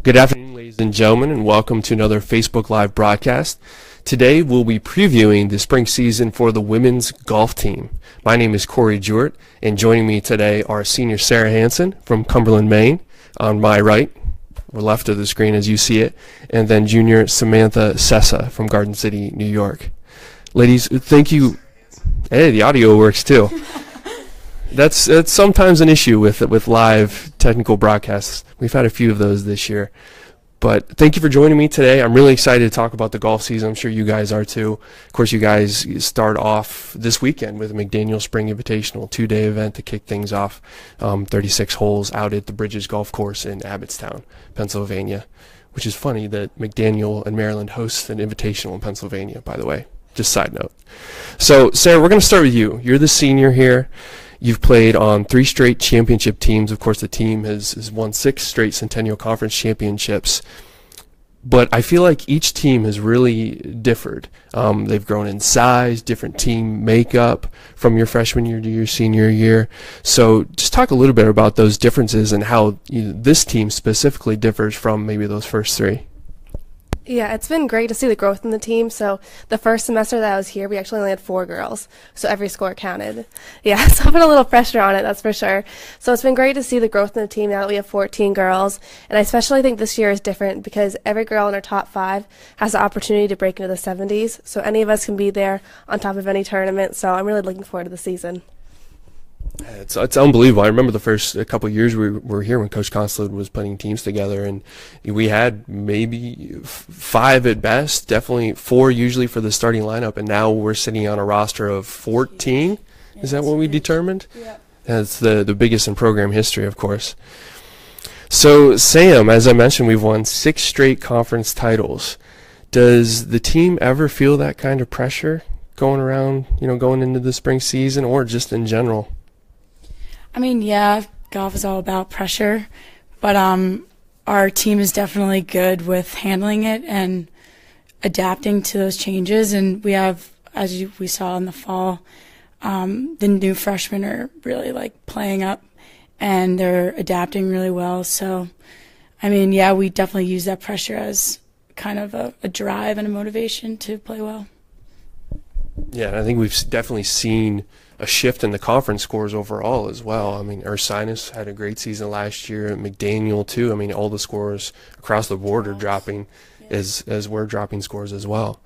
Good afternoon, ladies and gentlemen, and welcome to another Facebook Live broadcast. Today, we'll be previewing the spring season for the women's golf team. My name is Corey Jewett, and joining me today are senior Sarah Hansen from Cumberland, Maine, on my right, or left of the screen as you see it, and then junior Samantha Sessa from Garden City, New York. Ladies, thank you. Hey, the audio works too. That's sometimes an issue with live technical broadcasts. We've had a few of those this year. But thank you for joining me today. I'm really excited to talk about the golf season. I'm sure you guys are too. Of course, you guys start off this weekend with the McDaniel Spring Invitational, 2-day event to kick things off. 36 holes out at the Bridges Golf Course in Abbottstown, Pennsylvania, which is funny that McDaniel and Maryland hosts an invitational in Pennsylvania, by the way. Just side note. So, Sarah, we're going to start with you. You're the senior here. You've played on 3 straight championship teams. Of course, the team has won 6 straight Centennial Conference championships. But I feel like each team has really differed. They've grown in size, different team makeup from your freshman year to your senior year. So just talk a little bit about those differences and how this team specifically differs from maybe those first 3. Yeah, it's been great to see the growth in the team. So the first semester that I was here, we actually only had 4 girls, so every score counted. Yeah, so I put a little pressure on it, that's for sure. So it's been great to see the growth in the team now that we have 14 girls, and I especially think this year is different because every girl in our top 5 has the opportunity to break into the 70s, so any of us can be there on top of any tournament, so I'm really looking forward to the season. It's unbelievable. I remember the first couple of years we were here when Coach Consulate was putting teams together, and we had maybe 5 at best, definitely 4 usually for the starting lineup, and now we're sitting on a roster of 14. Is that what we determined? Yeah. That's the biggest in program history, of course. So, Sam, as I mentioned, we've won 6 straight conference titles. Does the team ever feel that kind of pressure going around, going into the spring season, or just in general? I mean, yeah, golf is all about pressure, but our team is definitely good with handling it and adapting to those changes. And we have, as we saw in the fall, the new freshmen are really playing up, and they're adapting really well. So, I mean, yeah, we definitely use that pressure as kind of a drive and a motivation to play well. Yeah, and I think we've definitely seen a shift in the conference scores overall as well. I mean, Ursinus had a great season last year, McDaniel too. I mean, all the scores across the board are dropping as we're dropping scores as well.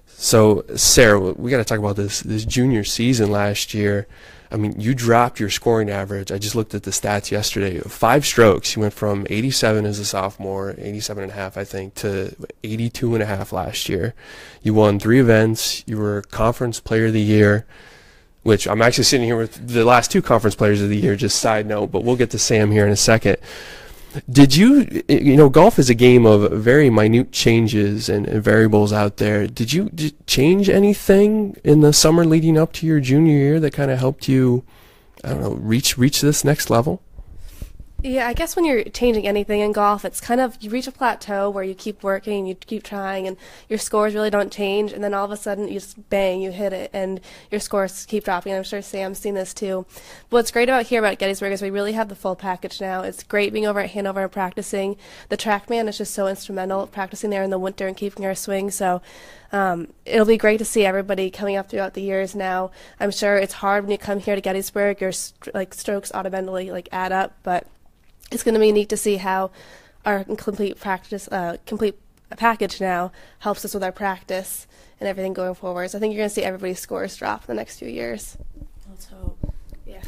So, Sarah, we got to talk about this junior season last year. I mean, you dropped your scoring average. I just looked at the stats yesterday. 5 strokes. You went from 87 as a sophomore, 87.5, I think, to 82.5 last year. You won 3 events. You were Conference Player of the Year, which I'm actually sitting here with the last 2 Conference Players of the Year, just side note, but we'll get to Sam here in a second. Did you golf is a game of very minute changes and variables out there. Did you change anything in the summer leading up to your junior year that kind of helped you, I don't know, reach this next level? Yeah, I guess when you're changing anything in golf, it's kind of, you reach a plateau where you keep working, you keep trying, and your scores really don't change, and then all of a sudden, you just bang, you hit it, and your scores keep dropping. I'm sure Sam's seen this too. But what's great about Gettysburg is we really have the full package now. It's great being over at Hanover and practicing. The TrackMan is just so instrumental, practicing there in the winter and keeping our swing, so it'll be great to see everybody coming up throughout the years now. I'm sure it's hard when you come here to Gettysburg, your strokes automatically add up, but it's going to be neat to see how our complete package now helps us with our practice and everything going forward. So I think you're going to see everybody's scores drop in the next few years. Let's hope. Yeah.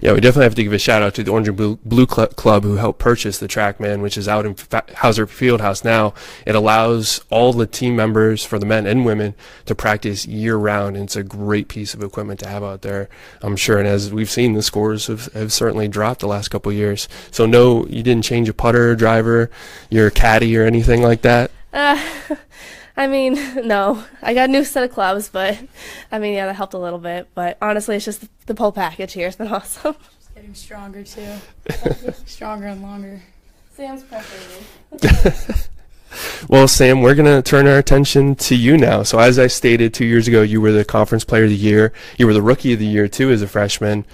Yeah, we definitely have to give a shout out to the Orange and Blue Club who helped purchase the TrackMan, which is out in Hauser Fieldhouse now. It allows all the team members, for the men and women, to practice year round, and it's a great piece of equipment to have out there, I'm sure. And as we've seen, the scores have certainly dropped the last couple of years. So no, you didn't change a putter, driver, your caddy, or anything like that? I mean, no. I got a new set of clubs, but, I mean, yeah, that helped a little bit. But honestly, it's just the whole package here has been awesome. Just getting stronger, too. Stronger and longer. Sam's pressuring me. Well, Sam, we're going to turn our attention to you now. So as I stated 2 years ago, you were the Conference Player of the Year. You were the Rookie of the Year, too, as a freshman.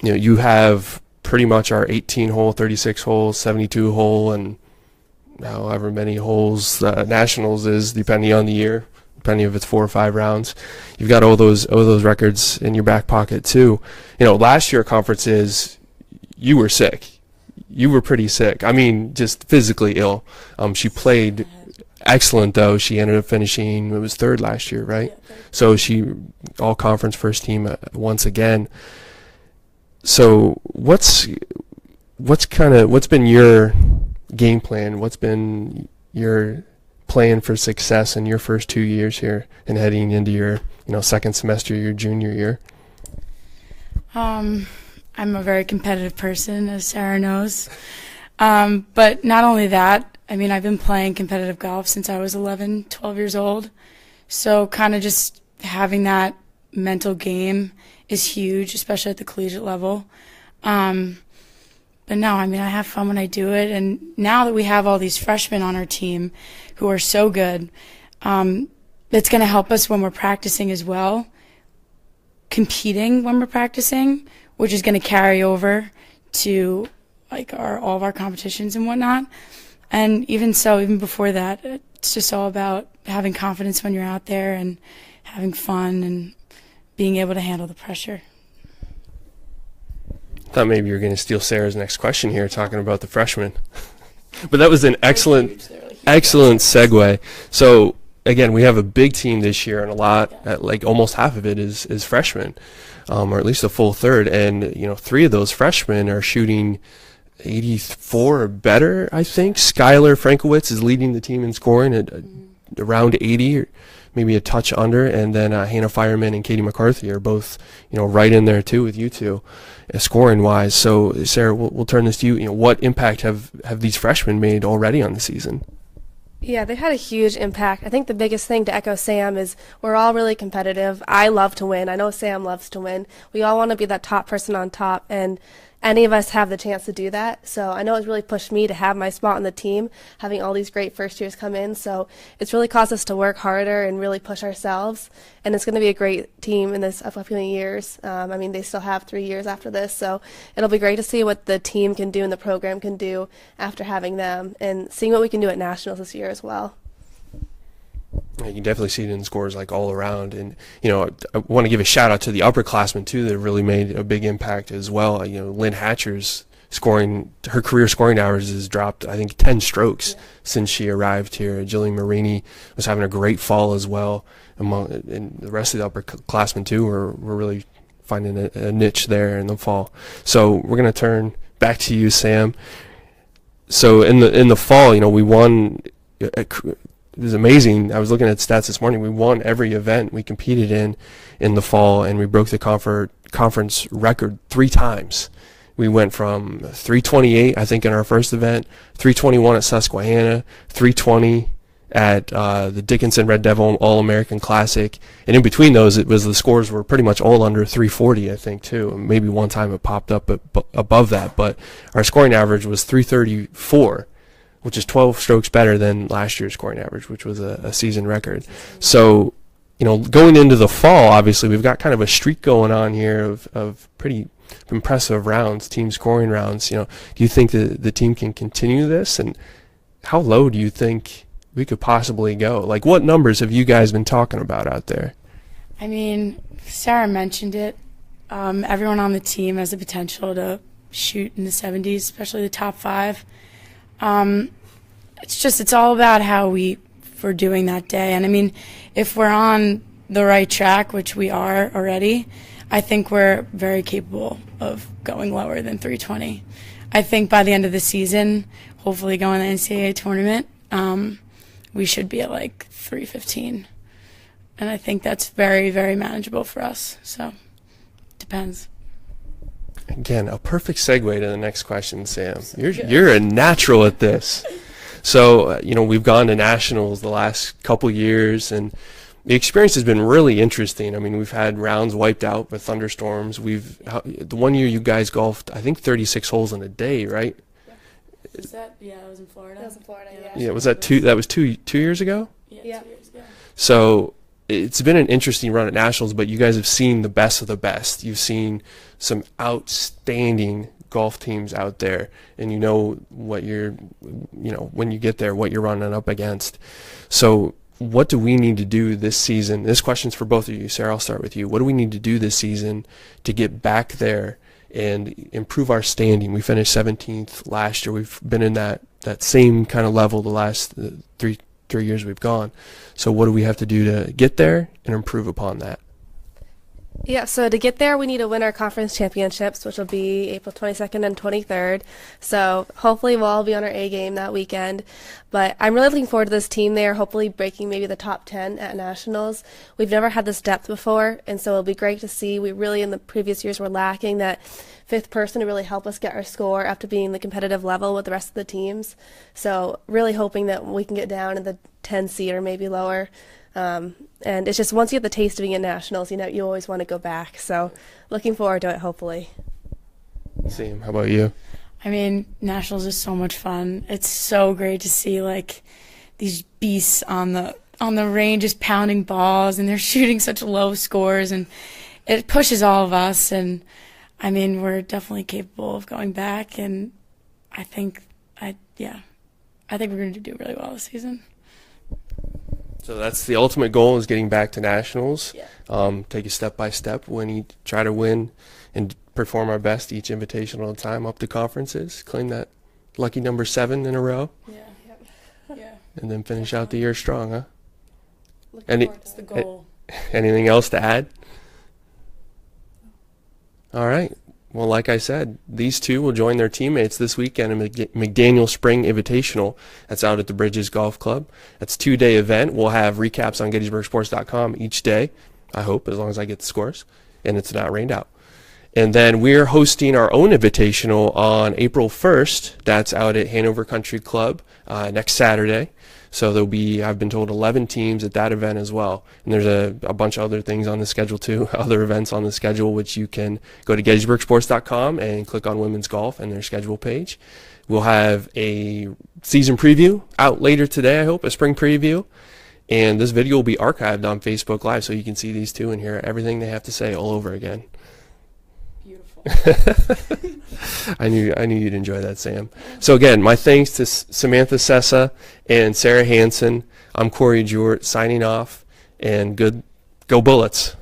You have pretty much our 18-hole, 36-hole, 72-hole, and however many holes nationals is, depending on the year, depending if it's 4 or 5 rounds. You've got all those records in your back pocket too. Last year at conferences, you were sick. You were pretty sick. I mean, just physically ill. She played excellent though. She ended up finishing, it was 3rd last year, right? Yeah, so she all conference first team once again. So what's been your game plan? What's been your plan for success in your first 2 years here and heading into your second semester, your junior year? I'm a very competitive person, as Sarah knows. But not only that, I mean, I've been playing competitive golf since I was 11, 12 years old. So kind of just having that mental game is huge, especially at the collegiate level. But no, I mean, I have fun when I do it. And now that we have all these freshmen on our team who are so good, it's going to help us when we're practicing as well, competing when we're practicing, which is going to carry over to like all of our competitions and whatnot. And even before that, it's just all about having confidence when you're out there and having fun and being able to handle the pressure. Thought maybe you were going to steal Sarah's next question here, talking about the freshmen. But that was an excellent segue. So again, we have a big team this year, and like almost half of it is freshmen, or at least a full third. And 3 of those freshmen are shooting 84 or better, I think. Skylar Frankowitz is leading the team in scoring at around 80, or maybe a touch under, and then Hannah Fireman and Katie McCarthy are both right in there too with you two, scoring wise. So Sarah, we'll turn this to you. What impact have these freshmen made already on the season? Yeah, they had a huge impact. I think the biggest thing to echo Sam is we're all really competitive. I love to win. I know Sam loves to win. We all want to be that top person on top, and any of us have the chance to do that. So I know it's really pushed me to have my spot on the team, having all these great first years come in. So it's really caused us to work harder and really push ourselves. And it's going to be a great team in this upcoming years. I mean, they still have 3 years after this. So it'll be great to see what the team can do and the program can do after having them, and seeing what we can do at nationals this year as well. You can definitely see it in scores like all around. And I want to give a shout out to the upperclassmen too that really made a big impact as well. Lynn Hatcher's her career scoring average has dropped, I think, 10 strokes since she arrived here. Jillian Marini was having a great fall as well. And the rest of the upperclassmen too were really finding a niche there in the fall. So we're going to turn back to you, Sam. So in the fall, we won. It was amazing. I was looking at stats this morning. We won every event we competed in the fall, and we broke the conference record 3 times. We went from 328, I think, in our first event, 321 at Susquehanna, 320 at the Dickinson Red Devil All-American Classic, and in between those, the scores were pretty much all under 340, I think, too. Maybe one time it popped up above that, but our scoring average was 334. Which is 12 strokes better than last year's scoring average, which was a season record. So, going into the fall, obviously, we've got kind of a streak going on here of pretty impressive rounds, team scoring rounds. Do you think the team can continue this? And how low do you think we could possibly go? Like, what numbers have you guys been talking about out there? I mean, Sarah mentioned it. Everyone on the team has the potential to shoot in the 70s, especially the top 5. It's all about how we're doing that day. And I mean, if we're on the right track, which we are already, I think we're very capable of going lower than 320. I think by the end of the season, hopefully going to the NCAA tournament, we should be at like 315. And I think that's very, very manageable for us. So, depends. Again, a perfect segue to the next question, Sam. You're a natural at this. So, we've gone to nationals the last couple years, and the experience has been really interesting. I mean, we've had rounds wiped out with thunderstorms. The one year you guys golfed, I think, 36 holes in a day, right? Was that? Yeah, that was in Florida. That was in Florida, yeah. Yeah, was that That was two years ago? Yeah, 2 years ago. So it's been an interesting run at nationals, but you guys have seen the best of the best. You've seen some outstanding golf teams out there, and you know what when you get there, what you're running up against. So what do we need to do this season? This question's for both of you. Sarah, I'll start with you. What do we need to do this season to get back there and improve our standing? We finished 17th last year. We've been in that same kind of level the last three years we've gone. So what do we have to do to get there and improve upon that? Yeah, so to get there, we need to win our conference championships, which will be April 22nd and 23rd. So hopefully we'll all be on our A game that weekend. But I'm really looking forward to this team there, hopefully breaking maybe the top 10 at nationals. We've never had this depth before, and so it'll be great to see. We really, in the previous years, were lacking that fifth person to really help us get our score after being the competitive level with the rest of the teams. So really hoping that we can get down in the 10 seed or maybe lower. And it's just once you get the taste of being at nationals, you always want to go back. So looking forward to it, hopefully. Sam, how about you? I mean, nationals is so much fun. It's so great to see like these beasts on the range just pounding balls, and they're shooting such low scores, and it pushes all of us. And I mean, we're definitely capable of going back, and I think we're going to do really well this season. So that's the ultimate goal, is getting back to nationals. Yeah. Take it step by step, try to win and perform our best each invitational at a time up to conferences, claim that lucky number 7 in a row. Yeah. Yeah. And then finish out the year strong, huh? That's the goal. Anything else to add? All right. Well, like I said, these two will join their teammates this weekend in McDaniel Spring Invitational. That's out at the Bridges Golf Club. That's a 2-day event. We'll have recaps on GettysburgSports.com each day, I hope, as long as I get the scores and it's not rained out. And then we're hosting our own invitational on April 1st. That's out at Hanover Country Club next Saturday. So there'll be, I've been told, 11 teams at that event as well. And there's a bunch of other things on the schedule too, other events on the schedule, which you can go to GettysburgSports.com and click on women's golf and their schedule page. We'll have a season preview out later today, I hope, a spring preview. And this video will be archived on Facebook Live, so you can see these two and hear everything they have to say all over again. Beautiful. I knew you'd enjoy that, Sam. So again, my thanks to Samantha Sessa and Sarah Hansen. I'm Corey Jewett signing off, and go Bullets.